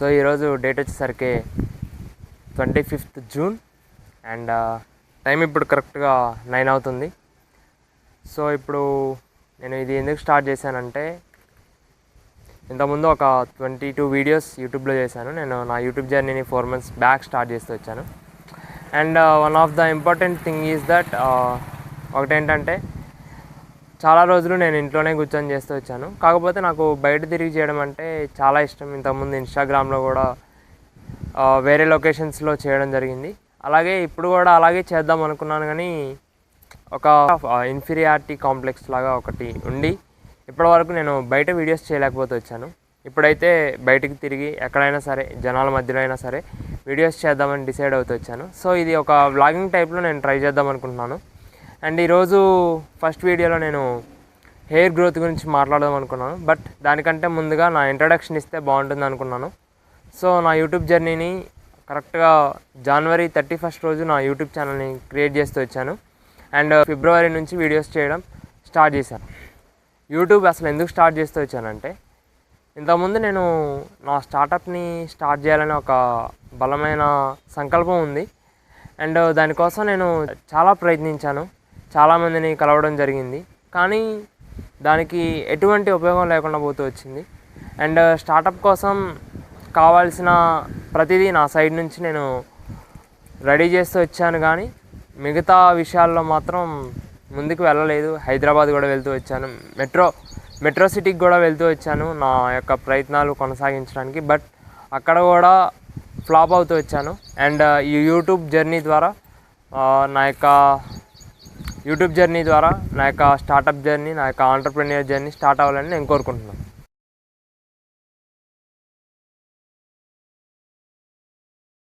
So ఈరోజు date వచ్చేసరికి 25th June and time ఇప్పుడు కరెక్ట్గా 9 అవుతుంది. సో ఇప్పుడు నేను ఇది ఎందుకు స్టార్ట్ చేశానంటే, ఇంతకుముందు ఒక 22 వీడియోస్ యూట్యూబ్లో చేశాను. నేను నా యూట్యూబ్ జర్నీని 4 months బ్యాక్ స్టార్ట్ చేస్తూ వచ్చాను. And one of the important thing is that ఒకటేంటంటే, చాలా రోజులు నేను ఇంట్లోనే కూర్చొని చేస్తూ వచ్చాను. కాకపోతే నాకు బయట తిరిగి చేయడం అంటే చాలా ఇష్టం. ఇంతకుముందు ఇన్స్టాగ్రామ్లో కూడా వేరే లొకేషన్స్లో చేయడం జరిగింది. అలాగే ఇప్పుడు కూడా అలాగే చేద్దాం అనుకున్నాను, కానీ ఒక ఇన్ఫీరియారిటీ కాంప్లెక్స్ లాగా ఒకటి ఉండి ఇప్పటివరకు నేను బయట వీడియోస్ చేయలేకపోతే వచ్చాను. ఇప్పుడైతే బయటికి తిరిగి ఎక్కడైనా సరే, జనాల మధ్యలో అయినా సరే వీడియోస్ చేద్దామని డిసైడ్ అవుతూ వచ్చాను. సో ఇది ఒక వ్లాగింగ్ టైప్లో నేను ట్రై చేద్దాం అనుకుంటున్నాను. అండ్ ఈరోజు ఫస్ట్ వీడియోలో నేను హెయిర్ గ్రోత్ గురించి మాట్లాడదాం అనుకున్నాను. బట్ దానికంటే ముందుగా నా ఇంట్రడక్షన్ ఇస్తే బాగుంటుంది అనుకున్నాను. సో నా యూట్యూబ్ జర్నీని కరెక్ట్గా January 31st రోజు నా యూట్యూబ్ ఛానల్ని క్రియేట్ చేస్తూ వచ్చాను. అండ్ February నుంచి వీడియోస్ చేయడం స్టార్ట్ చేశాను. యూట్యూబ్ అసలు ఎందుకు స్టార్ట్ చేస్తూ వచ్చానంటే, ఇంతకుముందు నేను నా స్టార్టప్ని స్టార్ట్ చేయాలని ఒక బలమైన సంకల్పం ఉంది. అండ్ దానికోసం నేను చాలా ప్రయత్నించాను, చాలామందిని కలవడం జరిగింది, కానీ దానికి ఎటువంటి ఉపయోగం లేకుండా పోతూ వచ్చింది. అండ్ స్టార్టప్ కోసం కావాల్సిన ప్రతిదీ నా సైడ్ నుంచి నేను రెడీ చేస్తూ వచ్చాను, కానీ మిగతా విషయాల్లో మాత్రం ముందుకు వెళ్ళలేదు. హైదరాబాద్ కూడా వెళ్తూ వచ్చాను, మెట్రో సిటీకి కూడా వెళ్తూ వచ్చాను నా యొక్క ప్రయత్నాలు కొనసాగించడానికి. బట్ అక్కడ కూడా ఫ్లాప్ అవుతూ వచ్చాను. అండ్ ఈ యూట్యూబ్ జర్నీ ద్వారా నా యొక్క స్టార్టప్ జర్నీ, నా యొక్క ఆంటర్‌ప్రెన్యూర్ జర్నీ స్టార్ట్ అవ్వాలని నేను కోరుకుంటున్నాను.